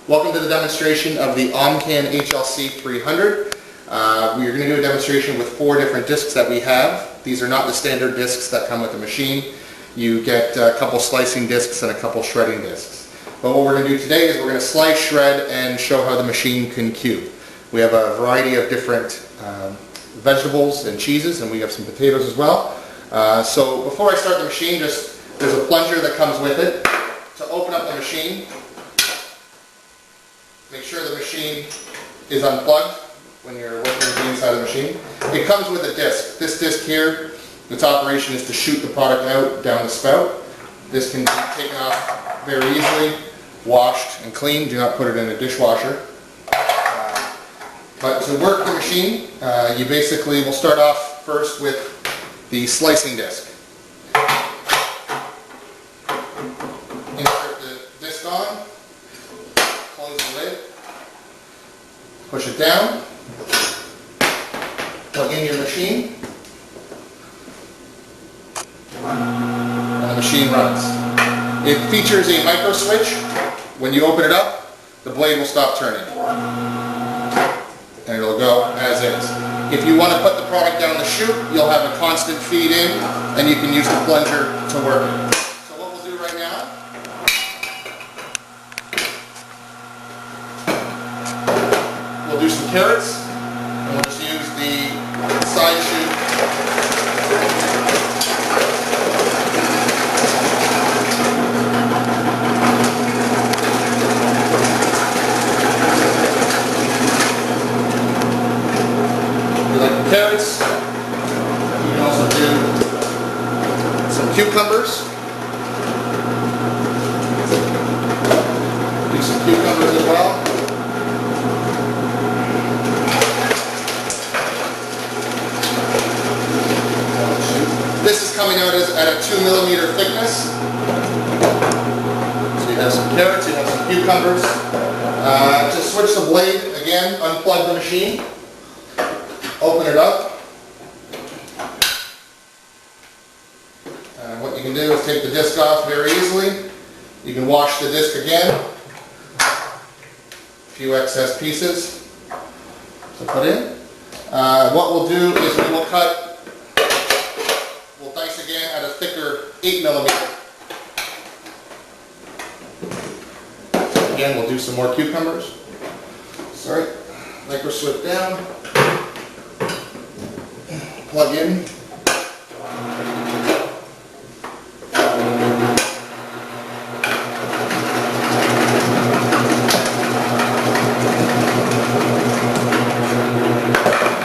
Welcome to the demonstration of the Omcan HLC 300. We are going to do a demonstration with 4 different discs that we have. These are not the standard discs that come with the machine. You get a couple slicing discs and a couple shredding discs. But what we're going to do today is we're going to slice, shred, and show how the machine can cube. We have a variety of different vegetables and cheeses, and we have some potatoes as well. So before I start the machine, there's a plunger that comes with it. To open up the machine, make sure the machine is unplugged when you're working with the inside of the machine. It comes with a disc. This disc here, its operation is to shoot the product out down the spout. This can be taken off very easily, washed and cleaned. Do not put it in a dishwasher. But to work the machine, you basically will start off first with the slicing disc. Insert the disc on, close the lid, push it down, plug in your machine, and the machine runs. It features a micro switch. When you open it up, the blade will stop turning, and it'll go as is. If you want to put the product down the chute, you'll have a constant feed in, and you can use the plunger to work it. So what we'll do right now, we'll do some carrots, and we'll just use the side chute. Carrots. You can also do some cucumbers. Do some cucumbers as well. This is coming out at a 2mm thickness. So you have some carrots, you have some cucumbers. To switch the blade, again, unplug the machine. Open it up, and what you can do is take the disc off very easily. You can wash the disc again. A few excess pieces to put in. What we'll do is we'll dice again at a thicker 8mm. Again, we'll do some more cucumbers. Sorry, micro switch down. Plug in.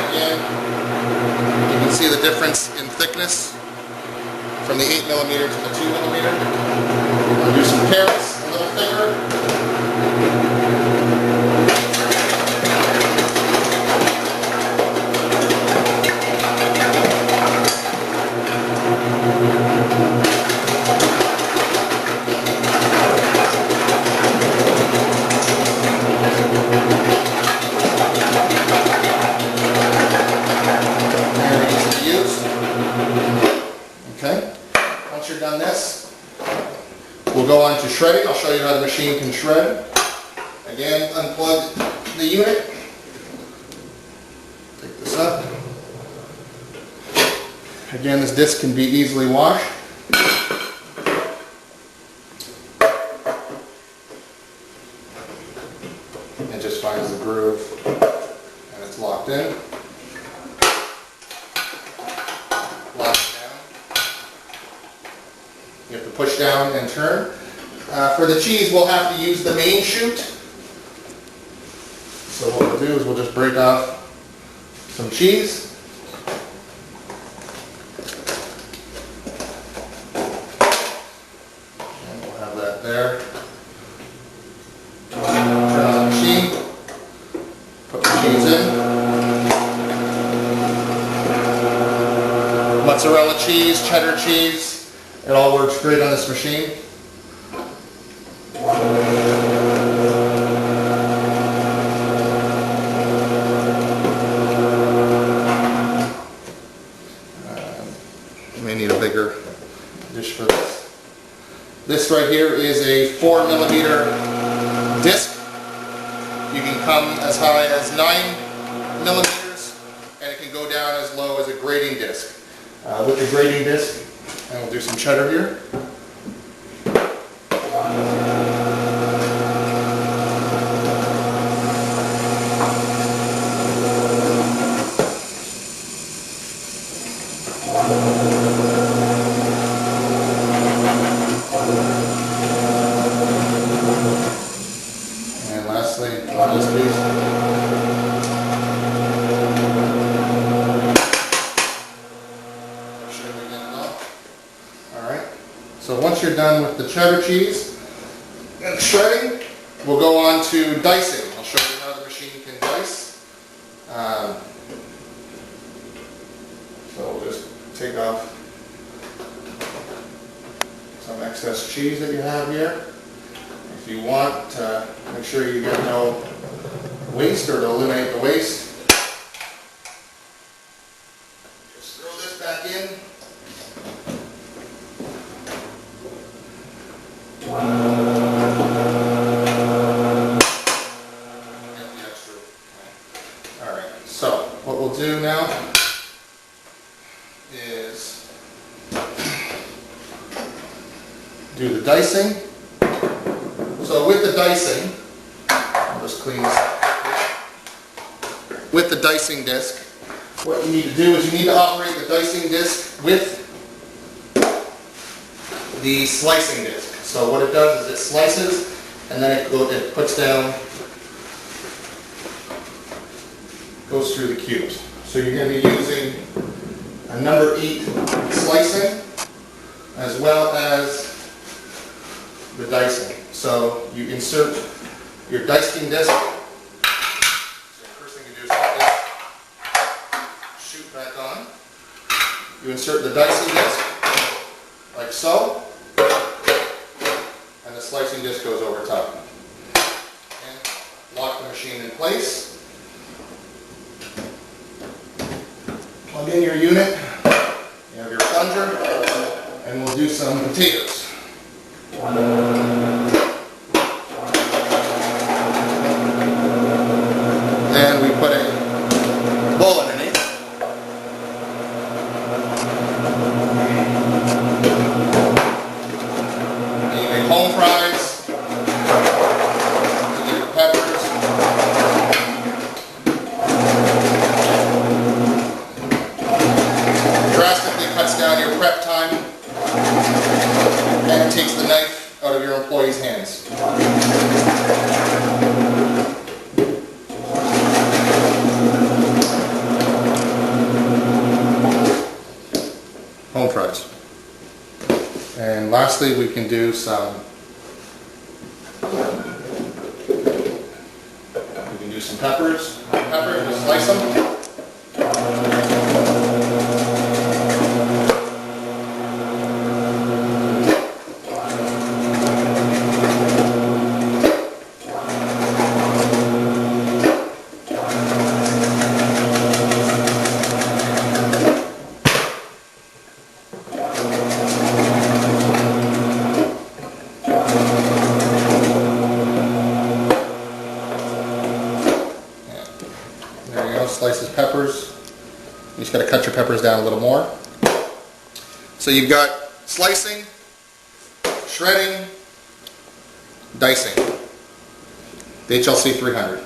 Again, you can see the difference in thickness from the 8mm to the 2mm. We'll do some carrots, a little thicker. Okay, once you're done this, we'll go on to shredding. I'll show you how the machine can shred. Again, unplug the unit. Take this up. Again, this disc can be easily washed. It just finds the groove and it's locked in. You have to push down and turn. For the cheese, we'll have to use the main chute. So what we'll do is we'll just break off some cheese. And we'll have that there. Turn on the machine. Put the cheese in. Mozzarella cheese, cheddar cheese. It all works great on this machine. You may need a bigger dish for this. This right here is a 4mm disc. come as high as 9 millimeters, and it can go down as low as a grating disc. With the grating disc, and we'll do some cheddar here. And lastly, on this piece. Alright, so once you're done with the cheddar cheese and shredding, we'll go on to dicing. I'll show you how the machine can dice. So we'll just take off some excess cheese that you have here. If you want to make sure you get no waste, or to eliminate the waste, just throw this back in. Alright, so what we'll do now is do the dicing. So with the dicing, I'll just clean this up. With the dicing disc, what you need to do is you need to operate the dicing disc with the slicing disc. So what it does is it slices, and then it puts down, goes through the cubes. So you're going to be using a number 8 slicing as well as the dicing. So you insert your dicing disc. So the first thing you do is put this chute back on. You insert the dicing disc like so, and the slicing disc goes over top. And lock the machine in place. Plug in your unit. You have your plunger, and we'll do some potatoes. And we put a bowl underneath. And you make home fries. You get your peppers. Drastically cuts down your prep time, and it takes the knife out of your employees' hands. Home fries. And lastly, we can do some peppers. Just slice them. Slices peppers. You just got to cut your peppers down a little more. So you've got slicing, shredding, dicing. The HLC 300.